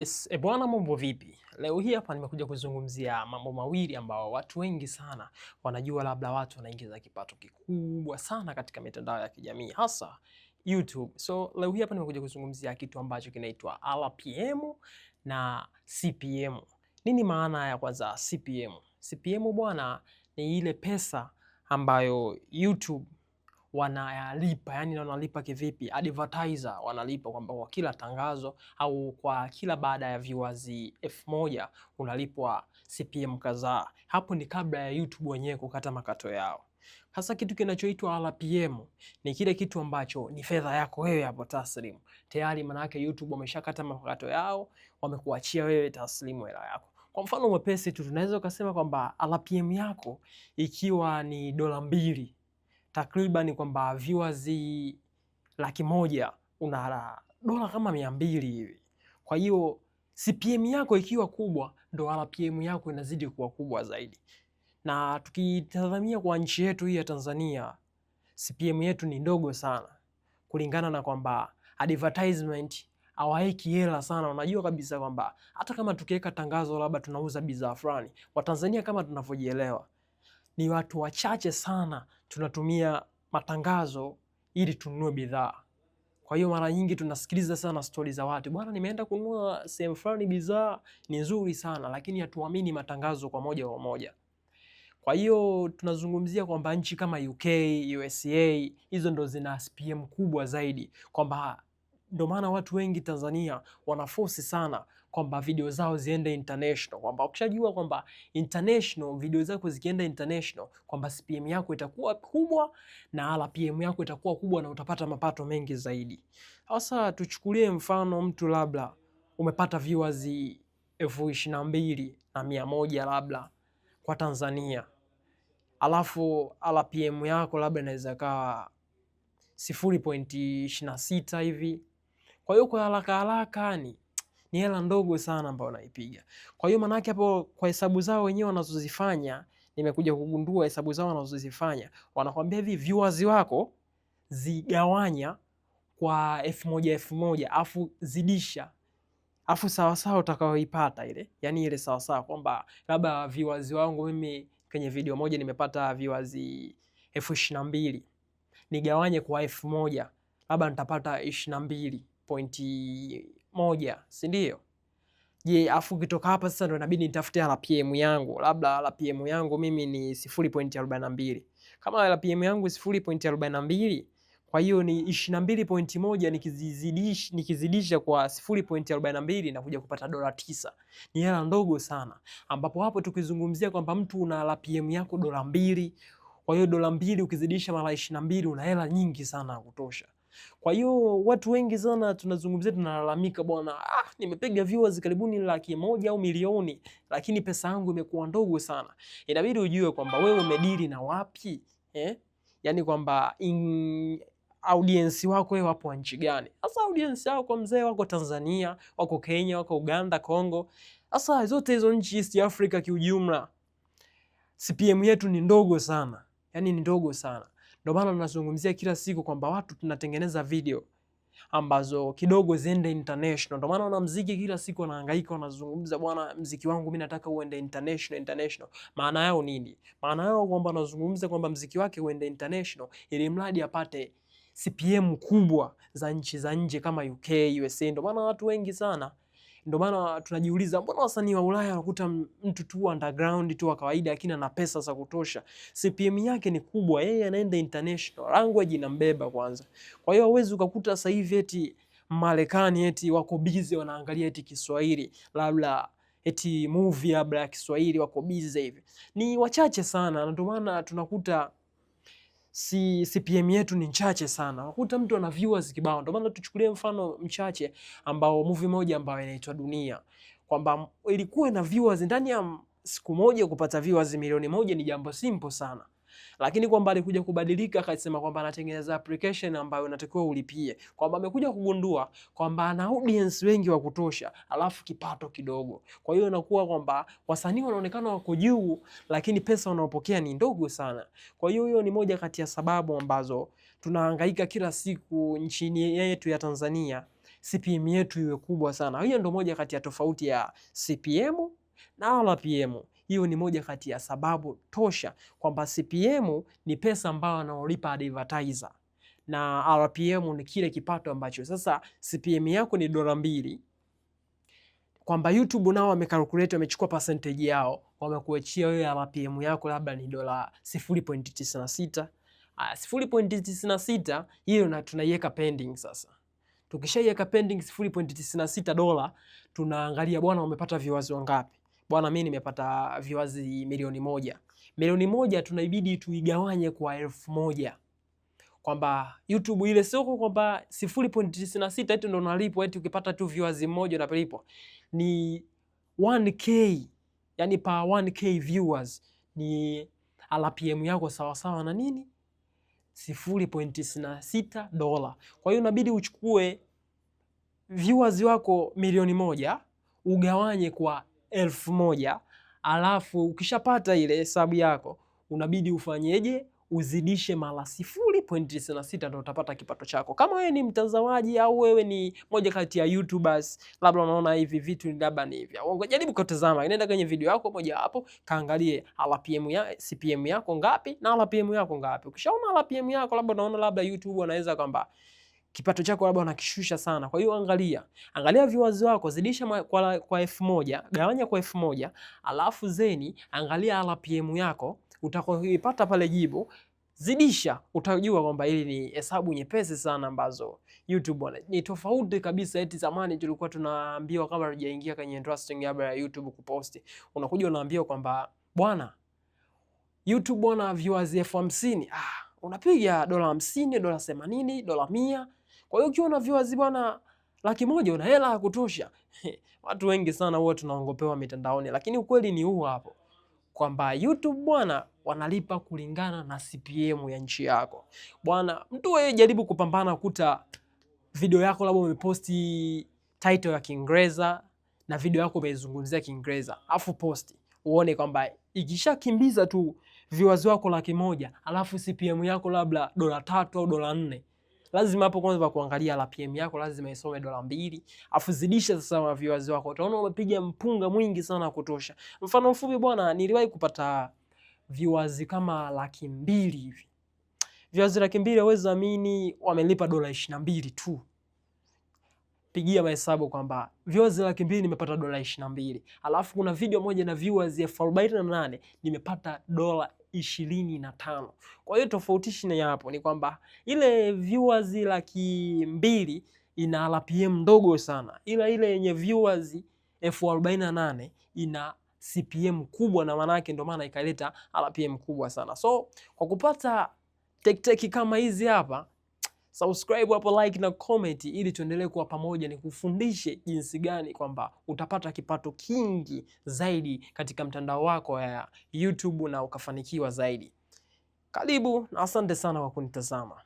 Yes, bwana mambo vipi? Leo hii hapa nimekuja kuzungumzia mambo mawili ambao watu wengi sana wanajua, labda watu wanaingiza kipato kikubwa sana katika mitandao ya kijamii hasa YouTube. So leo hii hapa nimekuja kuzungumzia kitu ambacho kinaitwa RPM na CPM. Nini maana ya kwanza CPM? CPM bwana ni ile pesa ambayo YouTube wanayalipa. Yani wanalipa kivipi? Advertiser wanalipa kwamba kwa kila tangazo au kwa kila baada ya viewers 1000 unalipwa CPM kadhaa. Hapo ni kabla ya YouTube wenyewe kukata makato yao. Hasa kitu kinachoitwa RPM ni kile kitu ambacho ni fedha yako wewe hapo taslim. Tayari maana yake YouTube wameshakata makato yao, wamekuachia wewe taslimu hela yako. Kwa mfano mwepesi tu tunaweza kusema kwamba RPM yako ikiwa ni $2 takriban kwamba viewers 100,000 una dola kama 200 hivi. Kwa hiyo CPM yako ikiwa kubwa ndo RPM yako inazidi kuwa kubwa zaidi. Na tukitazamia kwa nchi yetu hii ya Tanzania, CPM yetu ni ndogo sana kulingana na kwamba advertisement hawaeki hela sana. Unajua kabisa kwamba hata kama tukiweka tangazo labda tunauza bidhaa fulani, Watanzania kama tunavyojielewa ni watu wachache sana tunatumia matangazo ili tununue bidhaa. Kwa hiyo mara nyingi tunasikiliza sana stori za watu, bwana nimeenda kununua sehemu fulani bidhaa ni nzuri sana, lakini hatuamini matangazo kwa moja kwa moja. Kwa hiyo tunazungumzia kwamba nchi kama UK, USA hizo ndo zina CPM kubwa zaidi, kwamba ndo maana watu wengi Tanzania wanaforce sana kwamba video zao ziende international, kwamba ukishajua kwamba international video zako zikienda international kwamba CPM yako itakuwa kubwa na RPM yako itakuwa kubwa na utapata mapato mengi zaidi. Sasa tuchukulie mfano mtu labda umepata viewers 22,100 labda kwa Tanzania, alafu RPM yako labda inaweza kawa 0.26 hivi. Kwa hiyo kwa haraka haraka ni hela ndogo sana ambayo unaipiga. Kwa hiyo manake hapo kwa hesabu zao wenyewe wanazozifanya, nimekuja kugundua hesabu zao wanazozifanya, wanakuambia hivi viewers wako zigawanya kwa 1000 afu zidisha, afu sawasawa utakayoipata ile, yani ile sawasawa kwamba labda viewers wangu mimi kwenye video moja nimepata viewers 22,000 nigawanye kwa 1000 labda nitapata 22.1, si ndio? Je, afu kitoka hapa sasa ndo inabidi nitafute RPM yangu. Labda RPM yangu mimi ni 0.42. Kama RPM yangu 0.42, kwa hiyo ni 22.1 nikizidisha kwa 0.42 na kuja kupata $9. Ni hela ndogo sana. Ambapo hapo tukizungumzia kwamba mtu una RPM yako $2, kwa hiyo $2 ukizidisha mara 22 una hela nyingi sana ya kutosha. Kwa hiyo watu wengi sana tunazungumzia, tunalalamika bwana, nimepiga viewers karibuni 100,000 au milioni, lakini pesa yangu imekuwa ndogo sana. Inabidi ujue kwamba wewe umedili na wapi, yani kwamba audience wako wewe wapo nchi gani? Sasa audience yako mzee wako Tanzania, wako Kenya, wako Uganda, Kongo. Sasa zote hizo nchi East Africa kiujumla, CPM yetu ni ndogo sana. Yani ni ndogo sana. Ndio maana tunazungumzia kila siku kwamba watu tunatengeneza video ambazo kidogo ziende international. Ndio maana wanamuziki kila siku wanahangaika, wanazungumza bwana, muziki wangu mimi nataka uende international. Maana yao nini? Maana yao kwamba wanazungumza kwamba muziki wake uende international ili mradi apate CPM kubwa za nchi za nje kama UK, USA. Ndio maana watu wengi sana, ndio maana tunajiuliza mbona wasanii wa Ulaya wanakuta mtu tu underground tu wa kawaida lakini ana pesa za kutosha, CPM yake ni kubwa, yeye anaenda international, language inambeba kwanza. Kwa hiyo huwezi ukakuta sasa hivi eti Marekani eti wako busy wanaangalia eti Kiswahili, labda eti movie labda ya Kiswahili wako busy hivi. Ni wachache sana, ndio maana tunakuta CPM yetu ni chache sana. Unakuta mtu ana viewers kibao. Ndio maana tuchukulie mfano mchache ambao movie moja ambayo inaitwa Dunia, kwamba ilikuwa na viewers ndani ya siku moja, kupata viewers 1,000,000 ni jambo simple sana. Lakini kwamba alikuja kubadilika, akasema kwamba anatengeneza application ambayo unatakiwa ulipie, kwamba amekuja kugundua kwamba ana audience wengi wa kutosha alafu kipato kidogo. Kwa hiyo inakuwa kwamba wasanii wanaonekana wako juu lakini pesa wanaopokea ni ndogo sana. Kwa hiyo hiyo ni moja kati ya sababu ambazo tunahangaika kila siku nchini yetu ya Tanzania CPM yetu iwe kubwa sana. Hiyo ndio moja kati ya tofauti ya CPM na RPM. Hiyo ni moja kati ya sababu tosha kwamba CPM ni pesa ambayo anaolipa advertiser na RPM ni kile kipato ambacho sasa CPM yako ni $2, kwamba YouTube nao wamekalculate, wamechukua percentage yao, wamekuachia wewe RPM yako labda ni $0.96. 0.96 hiyo na tunaiweka pending. Sasa tukishaiweka pending $0.96, tunaangalia bwana, umepata viewers wangapi? Bwana, mimi nimepata viewers milioni moja. Milioni moja tunaibidi tuigawanye kwa 1000, kwamba YouTube ile sio kwamba 0.96 eti ndo unalipwa, eti ukipata tu viewers mmoja unalipwa. Ni 1k, yani pa 1k viewers ni RPM yako sawasawa na nini? $0.96. Kwa hiyo inabidi uchukue viewers wako milioni moja ugawanye kwa 1000, alafu ukishapata ile hesabu yako unabidi ufanyeje? Uzidishe mara 0.96 ndio utapata kipato chako. Kama wewe ni mtazamaji au wewe ni moja kati ya YouTubers, labda unaona hivi vitu labda ni hivi, jaribu kutazama, nenda kwenye video yako moja hapo, kaangalie RPM ya CPM yako ngapi na RPM yako ngapi. Ukishaona RPM yako, labda unaona labda YouTube anaweza kwamba kipato chako labda unakishusha sana. Kwa hiyo angalia viewers wako, zidisha kwa 1000, gawanya kwa 1000, alafu zeni angalia RPM yako, utakayoipata pale jibu zidisha, utajua kwamba hili ni hesabu nyepesi sana ambazo YouTube ni tofauti kabisa. Eti zamani tulikuwa tunaambiwa kama hujaingia kwenye interesting ya YouTube kuposti, unakuja unaambiwa kwamba bwana YouTube bwana viewers 50,000, unapiga $50, $80, $100. Kwa hiyo ukiwa na viewers bwana 100,000 una hela ya kutosha. Watu wengi sana huwa tunaongopewa mitandaoni, lakini ukweli ni huu hapo kwamba YouTube bwana wanalipa kulingana na CPM ya nchi yako. Bwana, mtu wewe jaribu kupambana, kuta video yako labda umeposti title ya Kiingereza na video yako umeizungumzia Kiingereza, afu posti uone kwamba ikishakimbiza tu viewers wako 100,000, alafu CPM yako labda $3 au $4, lazima hapo kwanza kuangalia RPM yako lazima isome $2, afu zidisha sasa na viewers wako, utaona umepiga mpunga mwingi sana kutosha. Mfano mfupi bwana, niliwahi kupata viewers kama 200,000 hivi. Viewers 200,000 huwezi amini wamelipa $22 tu. Pigia mahesabu kwamba viewers 200,000 nimepata $22. Alafu kuna video moja na viewers 48,000 nimepata $25. Kwa hiyo tofauti ni hapo ni kwamba ile viewers 200,000 ina RPM ndogo sana, ila ile yenye viewers 48,000 ina CPM kubwa, na maana yake ndio maana ikaleta RPM kubwa sana. So kwa kupata teki kama hizi hapa, subscribe hapo, like na comment ili tuendelee kuwa pamoja, nikufundishe jinsi gani kwamba utapata kipato kingi zaidi katika mtandao wako ya YouTube na ukafanikiwa zaidi. Karibu na asante sana kwa kunitazama.